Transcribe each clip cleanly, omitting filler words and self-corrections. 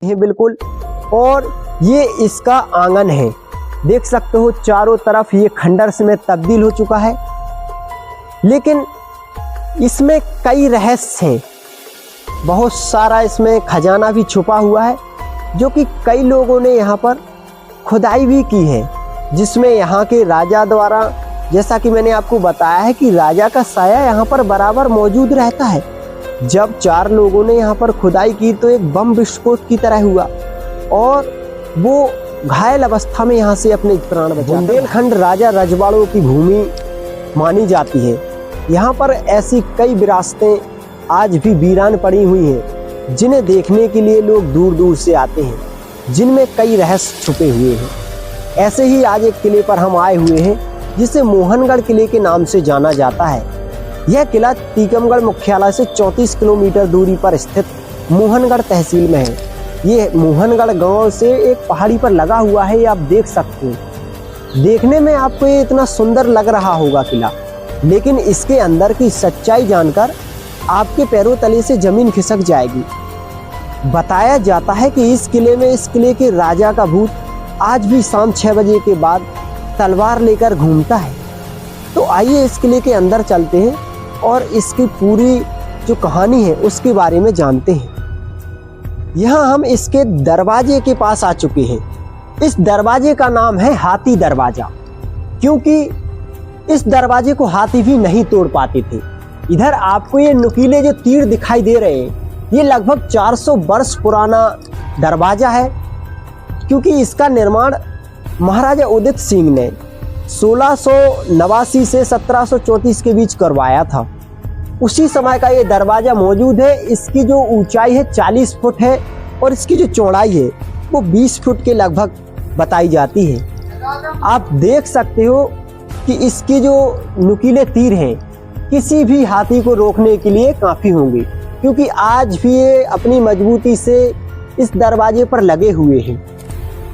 है बिल्कुल। और ये इसका आंगन है, देख सकते हो चारों तरफ ये खंडर में तब्दील हो चुका है। लेकिन इसमें कई रहस्य हैं, बहुत सारा इसमें खजाना भी छुपा हुआ है, जो कि कई लोगों ने यहाँ पर खुदाई भी की है, जिसमें यहाँ के राजा द्वारा, जैसा कि मैंने आपको बताया है कि राजा का साया यहाँ पर बराबर मौजूद रहता है। जब 4 लोगों ने यहाँ पर खुदाई की तो एक बम विस्फोट की तरह हुआ और वो घायल अवस्था में यहाँ से अपने प्राण बचा। बुंदेलखंड राजा रजवाड़ों की भूमि मानी जाती है। यहाँ पर ऐसी कई विरासतें आज भी वीरान पड़ी हुई हैं, जिन्हें देखने के लिए लोग दूर दूर से आते हैं, जिनमें कई रहस्य छुपे हुए हैं। ऐसे ही आज एक किले पर हम आए हुए हैं, जिसे मोहनगढ़ किले के नाम से जाना जाता है। यह किला टीकमगढ़ मुख्यालय से 34 किलोमीटर दूरी पर स्थित मोहनगढ़ तहसील में है। ये मोहनगढ़ गांव से एक पहाड़ी पर लगा हुआ है, ये आप देख सकते हैं। देखने में आपको ये इतना सुंदर लग रहा होगा किला, लेकिन इसके अंदर की सच्चाई जानकर आपके पैरों तले से जमीन खिसक जाएगी। बताया जाता है कि इस किले के राजा का भूत आज भी शाम 6 बजे के बाद तलवार लेकर घूमता है। तो आइए इस किले के अंदर चलते हैं और इसकी पूरी जो कहानी है उसके बारे में जानते हैं। यहाँ हम इसके दरवाजे के पास आ चुके हैं। इस दरवाजे का नाम है हाथी दरवाजा, क्योंकि इस दरवाजे को हाथी भी नहीं तोड़ पाते थे। इधर आपको ये नुकीले जो तीर दिखाई दे रहे हैं, ये लगभग 400 वर्ष पुराना दरवाजा है, क्योंकि इसका निर्माण महाराजा उदित सिंह ने 1689 से 1734 के बीच करवाया था। उसी समय का ये दरवाजा मौजूद है। इसकी जो ऊंचाई है 40 फुट है और इसकी जो चौड़ाई है वो 20 फुट के लगभग बताई जाती है। आप देख सकते हो कि इसके जो नुकीले तीर हैं किसी भी हाथी को रोकने के लिए काफ़ी होंगे, क्योंकि आज भी ये अपनी मजबूती से इस दरवाजे पर लगे हुए हैं।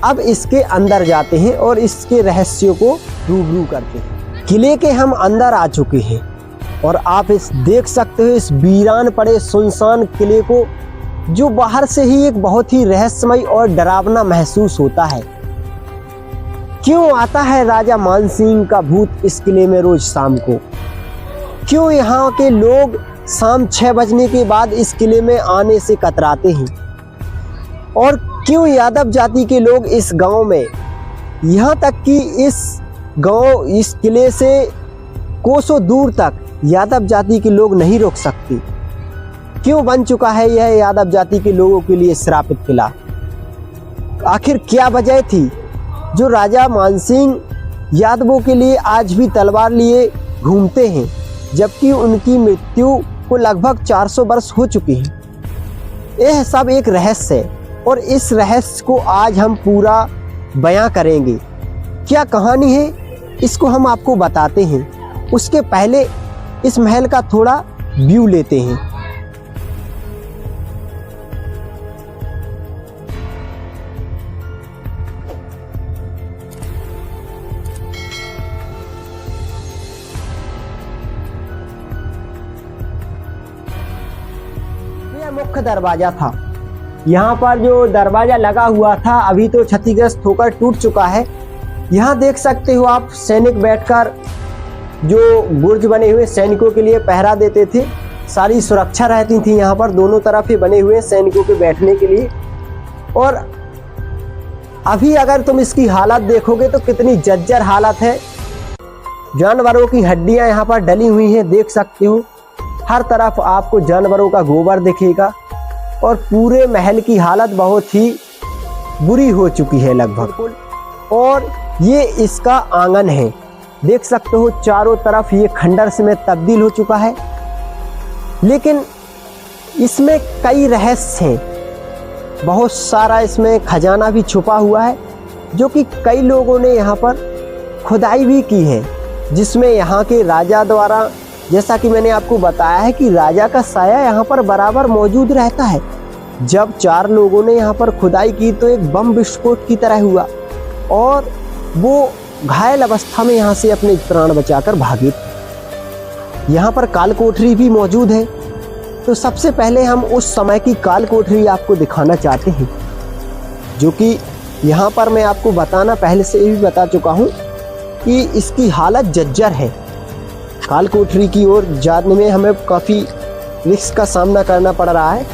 अब इसके अंदर जाते हैं और इसके रहस्यों को रूबरू करते हैं। किले के हम अंदर आ चुके हैं और आप इस देख सकते हो इस वीरान पड़े सुनसान किले को, जो बाहर से ही एक बहुत ही रहस्यमय और डरावना महसूस होता है। क्यों आता है राजा मानसिंह का भूत इस किले में रोज शाम को? क्यों यहाँ के लोग शाम 6 बजने के बाद इस किले में आने से कतराते हैं? और क्यों यादव जाति के लोग इस गांव में, यहाँ तक कि इस किले से कोसों दूर तक यादव जाति के लोग नहीं रुक सकते? क्यों बन चुका है यह यादव जाति के लोगों के लिए श्रापित किला? आखिर क्या वजह थी जो राजा मानसिंह यादवों के लिए आज भी तलवार लिए घूमते हैं, जबकि उनकी मृत्यु को लगभग 400 वर्ष हो चुकी है? यह सब एक रहस्य है और इस रहस्य को आज हम पूरा बयां करेंगे। क्या कहानी है इसको हम आपको बताते हैं। उसके पहले इस महल का थोड़ा व्यू लेते हैं। यह मुख्य दरवाजा था। यहाँ पर जो दरवाजा लगा हुआ था अभी तो क्षतिग्रस्त होकर टूट चुका है। यहाँ देख सकते हो आप सैनिक बैठकर जो बुर्ज बने हुए सैनिकों के लिए पहरा देते थे। सारी सुरक्षा रहती थी यहाँ पर, दोनों तरफ ही बने हुए सैनिकों के बैठने के लिए। और अभी अगर तुम इसकी हालत देखोगे तो कितनी जर्जर हालत है। जानवरों की हड्डियाँ यहाँ पर डली हुई हैं, देख सकते हो। हर तरफ आपको जानवरों का गोबर दिखेगा और पूरे महल की हालत बहुत ही बुरी हो चुकी है लगभग। और ये इसका आंगन है, देख सकते हो चारों तरफ ये खंडर में तब्दील हो चुका है। लेकिन इसमें कई रहस्य हैं, बहुत सारा इसमें खजाना भी छुपा हुआ है, जो कि कई लोगों ने यहाँ पर खुदाई भी की है, जिसमें यहाँ के राजा द्वारा, जैसा कि मैंने आपको बताया है कि राजा का साया यहाँ पर बराबर मौजूद रहता है। जब 4 लोगों ने यहाँ पर खुदाई की तो एक बम विस्फोट की तरह हुआ और वो घायल अवस्था में यहाँ से अपने प्राण बचाकर भागे। यहाँ पर काल कोठरी भी मौजूद है। तो सबसे पहले हम उस समय की काल कोठरी आपको दिखाना चाहते हैं। जो कि यहाँ पर मैं आपको बताना पहले से ही बता चुका हूँ कि इसकी हालत जर्जर है। काल कोठरी की ओर जाने में हमें काफ़ी रिस्क का सामना करना पड़ रहा है।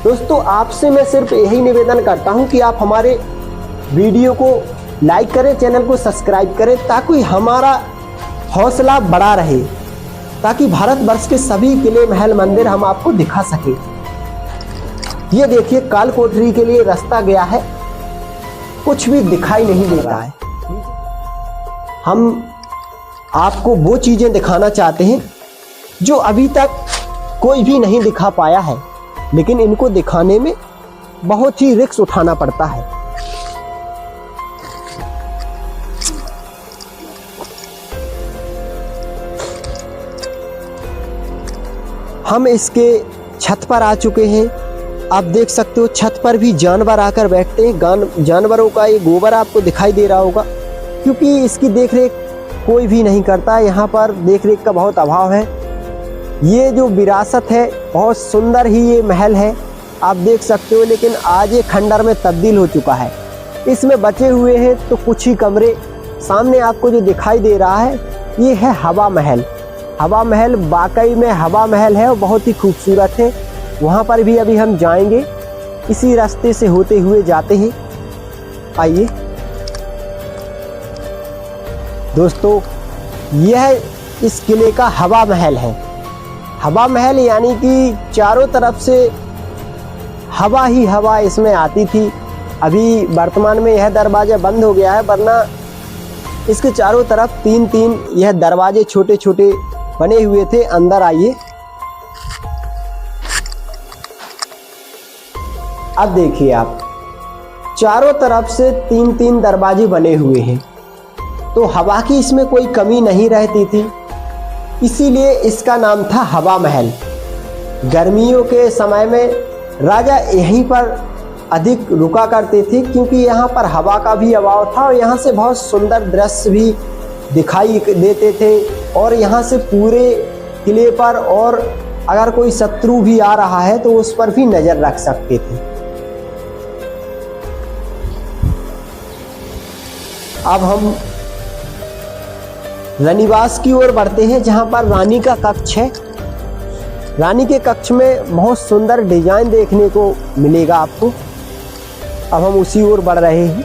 दोस्तों, आपसे मैं सिर्फ यही निवेदन करता हूं कि आप हमारे वीडियो को लाइक करें, चैनल को सब्सक्राइब करें, ताकि हमारा हौसला बढ़ा रहे, ताकि भारतवर्ष के सभी किले, महल, मंदिर हम आपको दिखा सके। ये देखिए, काल कोठरी के लिए रास्ता गया है, कुछ भी दिखाई नहीं दे रहा है। हम आपको वो चीजें दिखाना चाहते हैं जो अभी तक कोई भी नहीं दिखा पाया है, लेकिन इनको दिखाने में बहुत ही रिस्क उठाना पड़ता है। हम इसके छत पर आ चुके हैं। आप देख सकते हो, छत पर भी जानवर आकर बैठते हैं। जानवरों का ये गोबर आपको दिखाई दे रहा होगा, क्योंकि इसकी देखरेख कोई भी नहीं करता। यहाँ पर देखरेख का बहुत अभाव है। ये जो विरासत है, बहुत सुंदर ही ये महल है, आप देख सकते हो, लेकिन आज ये खंडर में तब्दील हो चुका है। इसमें बचे हुए हैं तो कुछ ही कमरे। सामने आपको जो दिखाई दे रहा है, ये है हवा महल। हवा महल वाकई में हवा महल है और बहुत ही खूबसूरत है। वहाँ पर भी अभी हम जाएंगे, इसी रास्ते से होते हुए जाते हैं। आइए दोस्तों, यह इस किले का हवा महल है। हवा महल यानी कि चारों तरफ से हवा ही हवा इसमें आती थी। अभी वर्तमान में यह दरवाजा बंद हो गया है, वरना इसके चारों तरफ तीन तीन यह दरवाजे छोटे छोटे बने हुए थे। अंदर आइए। अब देखिए आप, चारों तरफ से तीन तीन दरवाजे बने हुए हैं, तो हवा की इसमें कोई कमी नहीं रहती थी, इसीलिए इसका नाम था हवा महल। गर्मियों के समय में राजा यहीं पर अधिक रुका करते थे, क्योंकि यहाँ पर हवा का भी अभाव था और यहाँ से बहुत सुंदर दृश्य भी दिखाई देते थे। और यहाँ से पूरे किले पर, और अगर कोई शत्रु भी आ रहा है तो उस पर भी नज़र रख सकते थे। अब हम रानीवास की ओर बढ़ते हैं, जहाँ पर रानी का कक्ष है। रानी के कक्ष में बहुत सुंदर डिजाइन देखने को मिलेगा आपको। अब हम उसी ओर बढ़ रहे हैं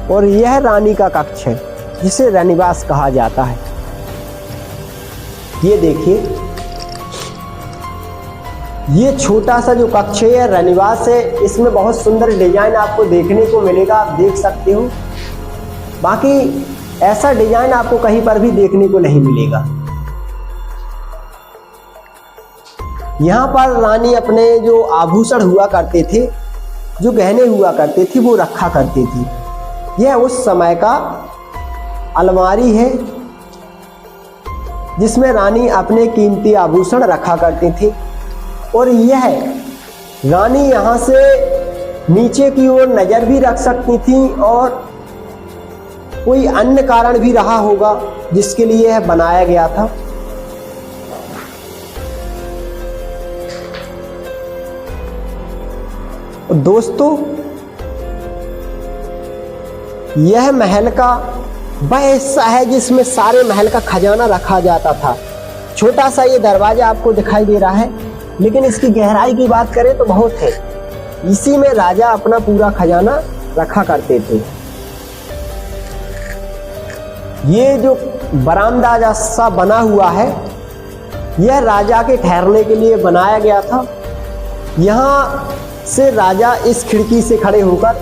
और यह रानी का कक्ष है, जिसे रानीवास कहा जाता है। ये देखिए, ये छोटा सा जो कक्ष है यह रानीवास है। इसमें बहुत सुंदर डिजाइन आपको देखने को मिलेगा, आप देख सकते हो। बाकी ऐसा डिजाइन आपको कहीं पर भी देखने को नहीं मिलेगा। यहाँ पर रानी अपने जो आभूषण हुआ करते थे, जो गहने हुआ करते थे, वो रखा करती थी। यह उस समय का अलमारी है, जिसमें रानी अपने कीमती आभूषण रखा करती थी। और यह रानी यहाँ से नीचे की ओर नज़र भी रख सकती थी, और कोई अन्य कारण भी रहा होगा जिसके लिए यह बनाया गया था। दोस्तों, यह महल का वह हिस्सा है जिसमें सारे महल का खजाना रखा जाता था। छोटा सा ये दरवाजा आपको दिखाई दे रहा है, लेकिन इसकी गहराई की बात करें तो बहुत है। इसी में राजा अपना पूरा खजाना रखा करते थे। ये जो बरामदा जैसा बना हुआ है, यह राजा के ठहरने के लिए बनाया गया था। यहाँ से राजा इस खिड़की से खड़े होकर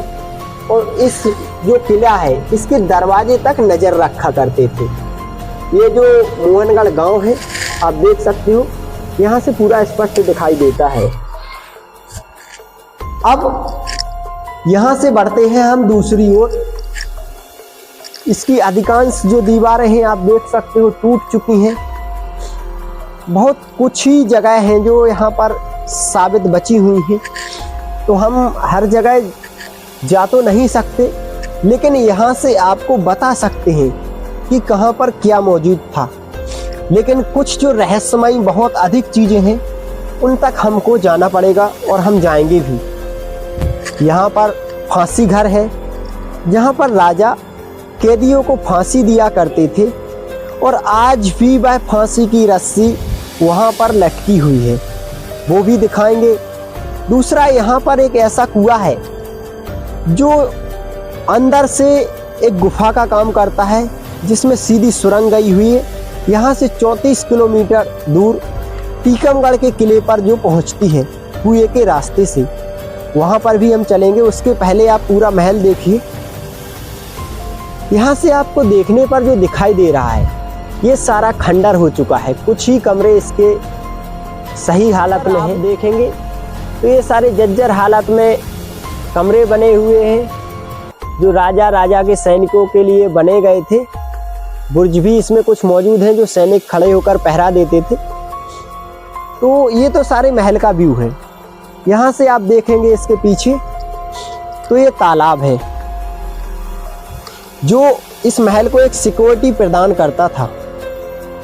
और इस जो किला है इसके दरवाजे तक नजर रखा करते थे। ये जो मोहनगढ़ गांव है, आप देख सकते हो, यहाँ से पूरा स्पष्ट दिखाई देता है। अब यहाँ से बढ़ते हैं हम दूसरी ओर। इसकी अधिकांश जो दीवारें हैं आप देख सकते हो टूट चुकी हैं। बहुत कुछ ही जगह हैं जो यहाँ पर साबित बची हुई हैं, तो हम हर जगह जा तो नहीं सकते, लेकिन यहाँ से आपको बता सकते हैं कि कहाँ पर क्या मौजूद था। लेकिन कुछ जो रहस्यमयी बहुत अधिक चीज़ें हैं उन तक हमको जाना पड़ेगा और हम जाएंगे भी। यहाँ पर फांसी घर है, जहाँ पर राजा कैदियों को फांसी दिया करते थे और आज भी वह फांसी की रस्सी वहाँ पर लटकी हुई है, वो भी दिखाएंगे। दूसरा, यहाँ पर एक ऐसा कुआं है जो अंदर से एक गुफा का काम करता है, जिसमें सीधी सुरंग गई हुई है। यहाँ से 34 किलोमीटर दूर टीकमगढ़ के किले पर जो पहुँचती है कुएं के रास्ते से, वहाँ पर भी हम चलेंगे। उसके पहले आप पूरा महल देखिए। यहाँ से आपको देखने पर जो दिखाई दे रहा है ये सारा खंडर हो चुका है, कुछ ही कमरे इसके सही हालत में हैं। देखेंगे तो ये सारे जर्जर हालत में कमरे बने हुए हैं जो राजा के सैनिकों के लिए बने गए थे। बुर्ज भी इसमें कुछ मौजूद हैं जो सैनिक खड़े होकर पहरा देते थे। तो ये तो सारे महल का व्यू है। यहाँ से आप देखेंगे इसके पीछे तो ये तालाब है जो इस महल को एक सिक्योरिटी प्रदान करता था।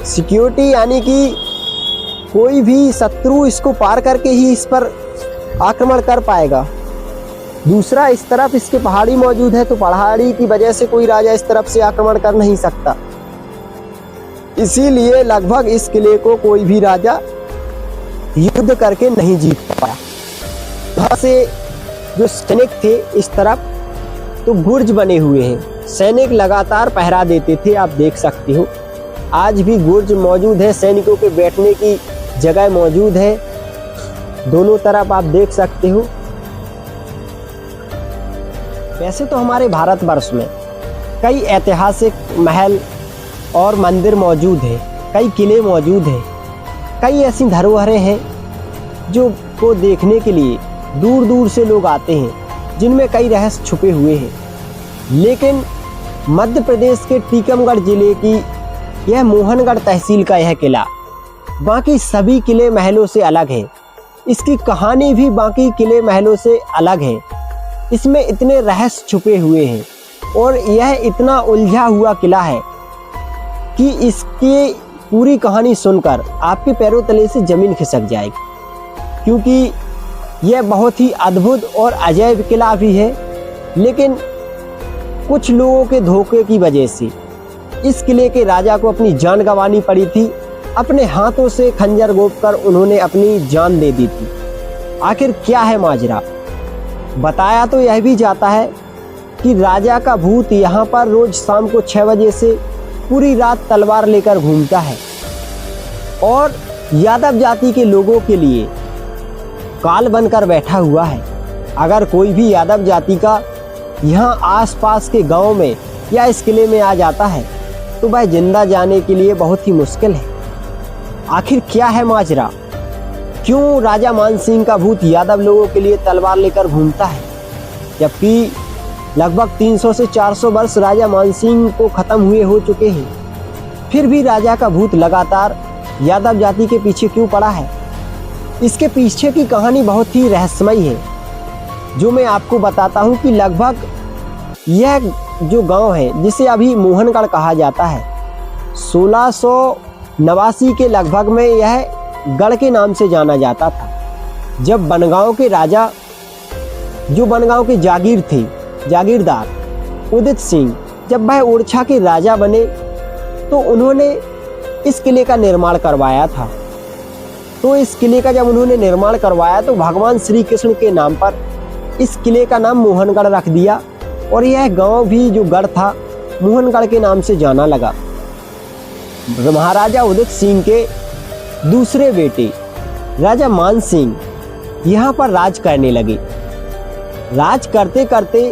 सिक्योरिटी यानी कि कोई भी शत्रु इसको पार करके ही इस पर आक्रमण कर पाएगा। दूसरा, इस तरफ इसके पहाड़ी मौजूद है तो पहाड़ी की वजह से कोई राजा इस तरफ से आक्रमण कर नहीं सकता, इसीलिए लगभग इस किले को कोई भी राजा युद्ध करके नहीं जीत पाया। वहाँ से जो सैनिक थे इस तरफ तो बुर्ज बने हुए हैं, सैनिक लगातार पहरा देते थे। आप देख सकते हो आज भी बुर्ज मौजूद है, सैनिकों के बैठने की जगह मौजूद है दोनों तरफ, आप देख सकते हो। वैसे तो हमारे भारतवर्ष में कई ऐतिहासिक महल और मंदिर मौजूद हैं, कई किले मौजूद हैं, कई ऐसी धरोहरें हैं जो को देखने के लिए दूर दूर से लोग आते हैं, जिनमें कई रहस्य छुपे हुए हैं। लेकिन मध्य प्रदेश के टीकमगढ़ जिले की यह मोहनगढ़ तहसील का यह किला बाकी सभी किले महलों से अलग है। इसकी कहानी भी बाकी किले महलों से अलग है। इसमें इतने रहस्य छुपे हुए हैं और यह इतना उलझा हुआ किला है कि इसकी पूरी कहानी सुनकर आपके पैरों तले से जमीन खिसक जाएगी, क्योंकि यह बहुत ही अद्भुत और अजैब किला भी है। लेकिन कुछ लोगों के धोखे की वजह से इस किले के राजा को अपनी जान गंवानी पड़ी थी। अपने हाथों से खंजर गोपकर उन्होंने अपनी जान दे दी थी। आखिर क्या है माजरा? बताया तो यह भी जाता है कि राजा का भूत यहाँ पर रोज शाम को 6 बजे से पूरी रात तलवार लेकर घूमता है और यादव जाति के लोगों के लिए काल बनकर बैठा हुआ है। अगर कोई भी यादव जाति का यहाँ आसपास के गांव में या इस किले में आ जाता है तो वह जिंदा जाने के लिए बहुत ही मुश्किल है। आखिर क्या है माजरा? क्यों राजा मानसिंह का भूत यादव लोगों के लिए तलवार लेकर घूमता है, जबकि लगभग 300 से 400 वर्ष राजा मानसिंह को खत्म हुए हो चुके हैं, फिर भी राजा का भूत लगातार यादव जाति के पीछे क्यों पड़ा है? इसके पीछे की कहानी बहुत ही रहस्यमयी है, जो मैं आपको बताता हूँ कि लगभग यह जो गांव है जिसे अभी मोहनगढ़ कहा जाता है, 1689 के लगभग में यह गढ़ के नाम से जाना जाता था। जब बनगांव के राजा, जो बनगांव के जागीर थे, जागीरदार उदित सिंह, जब वह ओरछा के राजा बने तो उन्होंने इस किले का निर्माण करवाया था। तो इस किले का जब उन्होंने निर्माण करवाया तो भगवान श्री कृष्ण के नाम पर इस किले का नाम मोहनगढ़ रख दिया और यह गांव भी जो गढ़ था मोहनगढ़ के नाम से जाना लगा। महाराजा उदित सिंह के दूसरे बेटे राजा मान सिंह यहाँ पर राज करने लगे। राज करते करते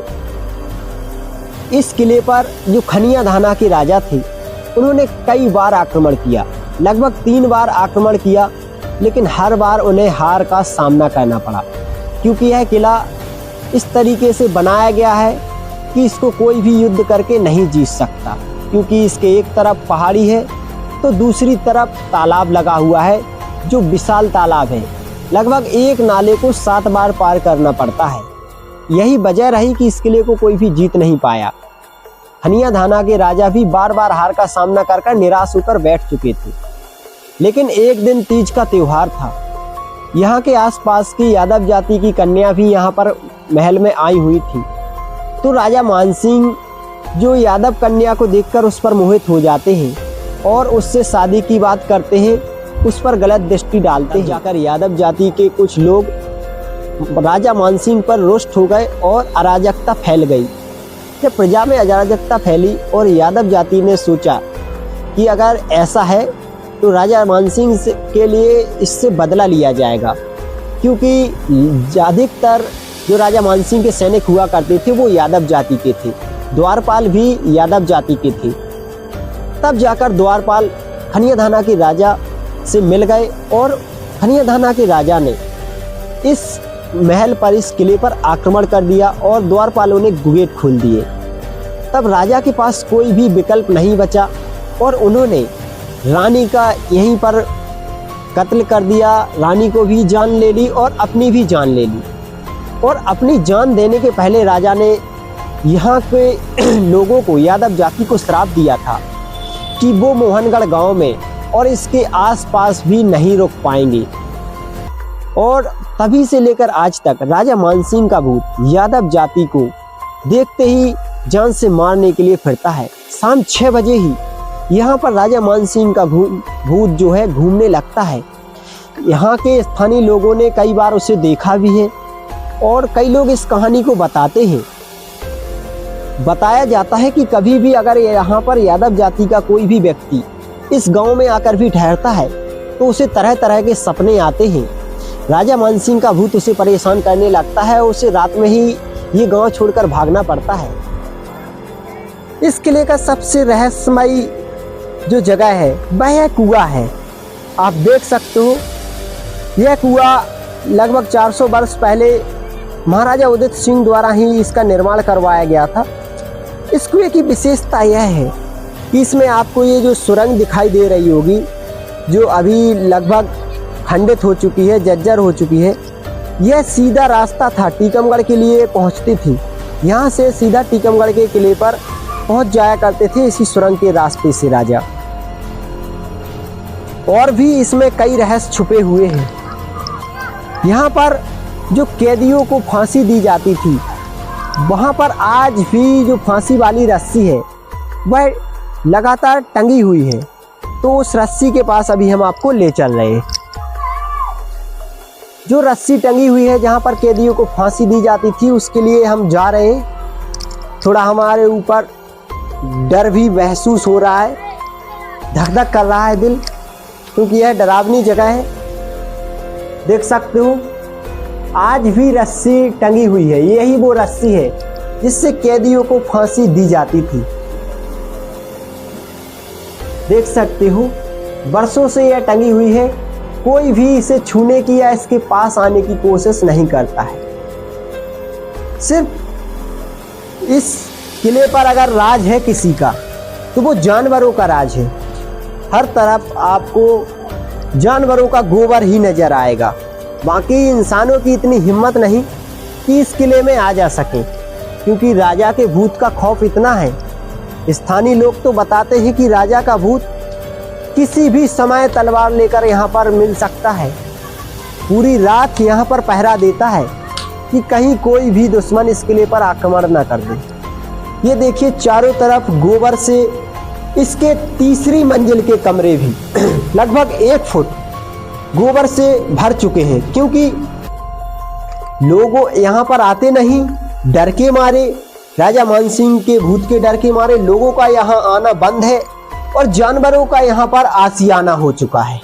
इस किले पर जो खनिया धाना के राजा थे उन्होंने कई बार आक्रमण किया, लगभग 3 बार आक्रमण किया, लेकिन हर बार उन्हें हार का सामना करना पड़ा, क्योंकि यह किला इस तरीके से बनाया गया है कि इसको कोई भी युद्ध करके नहीं जीत सकता, क्योंकि इसके एक तरफ पहाड़ी है तो दूसरी तरफ तालाब लगा हुआ है जो विशाल तालाब है। लगभग एक नाले को 7 बार पार करना पड़ता है। यही वजह रही कि इस किले को कोई भी जीत नहीं पाया। खनिया धाना के राजा भी बार बार हार का सामना कर निराश होकर बैठ चुके थे। लेकिन एक दिन तीज का त्योहार था यहाँ के आसपास की यादव जाति की कन्या भी यहाँ पर महल में आई हुई थी। तो राजा मानसिंह जो यादव कन्या को देखकर उस पर मोहित हो जाते हैं और उससे शादी की बात करते हैं, उस पर गलत दृष्टि डालते हैं। जाकर यादव जाति के कुछ लोग राजा मानसिंह पर रुष्ट हो गए और अराजकता फैल गई। जब प्रजा में अराजकता फैली और यादव जाति ने सोचा कि अगर ऐसा है तो राजा मानसिंह के लिए इससे बदला लिया जाएगा, क्योंकि अधिकतर जो राजा मानसिंह के सैनिक हुआ करते थे वो यादव जाति के थे, द्वारपाल भी यादव जाति के थे। तब जाकर द्वारपाल खनियाधाना के राजा से मिल गए और खनियाधाना के राजा ने इस महल पर, इस किले पर आक्रमण कर दिया और द्वारपालों ने गेट खोल दिए। तब राजा के पास कोई भी विकल्प नहीं बचा और उन्होंने रानी का यहीं पर कत्ल कर दिया। रानी को भी जान ले ली और अपनी भी जान ले ली। और अपनी जान देने के पहले राजा ने यहाँ के लोगों को, यादव जाति को श्राप दिया था कि वो मोहनगढ़ गांव में और इसके आसपास भी नहीं रुक पाएंगे। और तभी से लेकर आज तक राजा मानसिंह का भूत यादव जाति को देखते ही जान से मारने के लिए फिरता है। शाम 6 बजे ही यहाँ पर राजा मानसिंह का भूत जो है घूमने लगता है। यहाँ के स्थानीय लोगों ने कई बार उसे देखा भी है और कई लोग इस कहानी को बताते हैं। बताया जाता है कि कभी भी अगर यहाँ पर यादव जाति का कोई भी व्यक्ति इस गांव में आकर भी ठहरता है तो उसे तरह तरह के सपने आते हैं। राजा मानसिंह का भूत उसे परेशान करने लगता है और उसे रात में ही ये गांव छोड़कर भागना पड़ता है। इस किले का सबसे रहस्यमयी जो जगह है वह यह कुआं है। आप देख सकते हो यह कुआं लगभग 400 वर्ष पहले महाराजा उदित सिंह द्वारा ही इसका निर्माण करवाया गया था। इस कुएं की विशेषता यह है कि इसमें आपको ये जो सुरंग दिखाई दे रही होगी, जो अभी लगभग खंडित हो चुकी है, जर्जर हो चुकी है, यह सीधा रास्ता था टीकमगढ़ के लिए पहुंचती थी। यहाँ से सीधा टीकमगढ़ के किले पर पहुंच जाया करते थे इसी सुरंग के रास्ते से राजा। और भी इसमें कई रहस्य छुपे हुए हैं। यहाँ पर जो कैदियों को फांसी दी जाती थी, वहाँ पर आज भी जो फांसी वाली रस्सी है वह लगातार टंगी हुई है। तो उस रस्सी के पास अभी हम आपको ले चल रहे हैं। जो रस्सी टंगी हुई है जहाँ पर कैदियों को फांसी दी जाती थी, उसके लिए हम जा रहे हैं। थोड़ा हमारे ऊपर डर भी महसूस हो रहा है, धक धक कर रहा है दिल, क्योंकि यह डरावनी जगह है। देख सकते हो आज भी रस्सी टंगी हुई है। यही वो रस्सी है जिससे कैदियों को फांसी दी जाती थी। देख सकते हो वर्षों से यह टंगी हुई है। कोई भी इसे छूने की या इसके पास आने की कोशिश नहीं करता है। सिर्फ इस किले पर अगर राज है किसी का तो वो जानवरों का राज है। हर तरफ आपको जानवरों का गोबर ही नजर आएगा। बाकी इंसानों की इतनी हिम्मत नहीं कि इस किले में आ जा सके, क्योंकि राजा के भूत का खौफ इतना है। स्थानीय लोग तो बताते हैं कि राजा का भूत किसी भी समय तलवार लेकर यहाँ पर मिल सकता है। पूरी रात यहाँ पर पहरा देता है कि कहीं कोई भी दुश्मन इस किले पर आक्रमण न कर दे। ये देखिए चारों तरफ गोबर से इसके तीसरी मंजिल के कमरे भी लगभग 1 फुट गोबर से भर चुके हैं, क्योंकि लोग यहाँ पर आते नहीं, डर के मारे, राजा मानसिंह के भूत के डर के मारे लोगों का यहाँ आना बंद है और जानवरों का यहाँ पर आशियाना हो चुका है।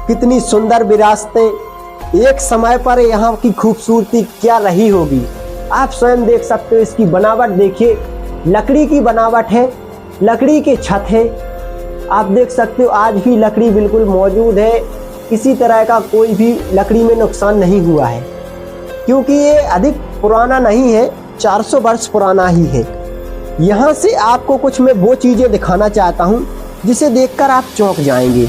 कितनी सुंदर विरासतें, एक समय पर यहाँ की खूबसूरती क्या रही होगी आप स्वयं देख सकते हो। इसकी बनावट देखिए, लकड़ी की बनावट है, लकड़ी के छत है। आप देख सकते हो आज भी लकड़ी बिल्कुल मौजूद है, किसी तरह का कोई भी लकड़ी में नुकसान नहीं हुआ है, क्योंकि ये अधिक पुराना नहीं है, 400 वर्ष पुराना ही है। यहाँ से आपको कुछ मैं वो चीजें दिखाना चाहता हूँ जिसे देखकर आप चौंक जाएंगे।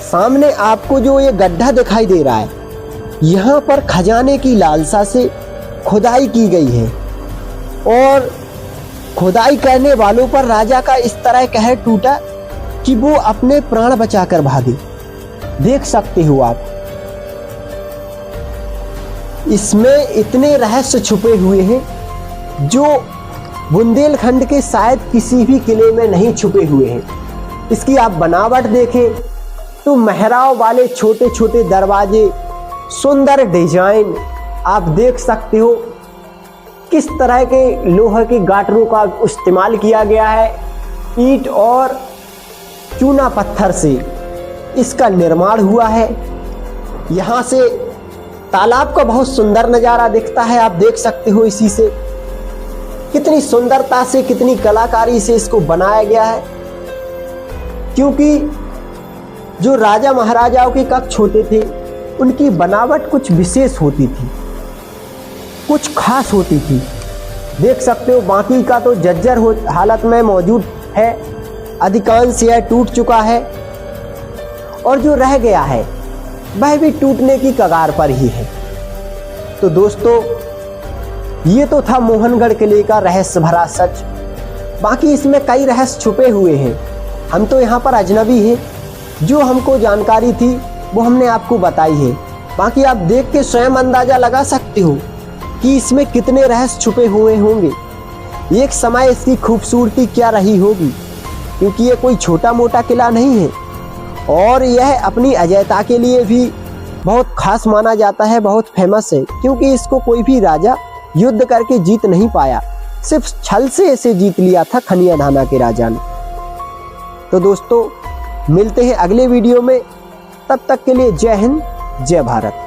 सामने आपको जो ये गड्ढा दिखाई दे रहा है, यहाँ पर खजाने की लालसा से खुदाई की गई है और खुदाई करने वालों पर राजा का इस तरह कहर टूटा कि वो अपने प्राण बचाकर भागे। देख सकते हो आप, इसमें इतने रहस्य छुपे हुए हैं जो बुंदेलखंड के शायद किसी भी किले में नहीं छुपे हुए हैं। इसकी आप बनावट देखें तो मेहराब वाले छोटे छोटे दरवाजे, सुंदर डिजाइन आप देख सकते हो। किस तरह के लोहे के गाटरों का इस्तेमाल किया गया है, ईंट और चूना पत्थर से इसका निर्माण हुआ है। यहाँ से तालाब का बहुत सुंदर नज़ारा दिखता है, आप देख सकते हो। इसी से कितनी सुंदरता से, कितनी कलाकारी से इसको बनाया गया है, क्योंकि जो राजा महाराजाओं के कक्ष होते थे उनकी बनावट कुछ विशेष होती थी, कुछ खास होती थी। देख सकते हो बाकी का तो जर्जर हालत में मौजूद है, अधिकांश यह टूट चुका है और जो रह गया है वह भी टूटने की कगार पर ही है। तो दोस्तों, ये तो था मोहनगढ़ किले का रहस्य भरा सच। बाकी इसमें कई रहस्य छुपे हुए हैं, हम तो यहाँ पर अजनबी हैं, जो हमको जानकारी थी वो हमने आपको बताई है। बाकी आप देख के स्वयं अंदाजा लगा सकते हो कि इसमें कितने रहस्य छुपे हुए होंगे, एक समय इसकी खूबसूरती क्या रही होगी, क्योंकि ये कोई छोटा मोटा किला नहीं है और यह अपनी अजयता के लिए भी बहुत खास माना जाता है, बहुत फेमस है, क्योंकि इसको कोई भी राजा युद्ध करके जीत नहीं पाया, सिर्फ छल से इसे जीत लिया था खनिया धाना के राजा ने। तो दोस्तों, मिलते हैं अगले वीडियो में, तब तक के लिए जय हिंद, जय भारत।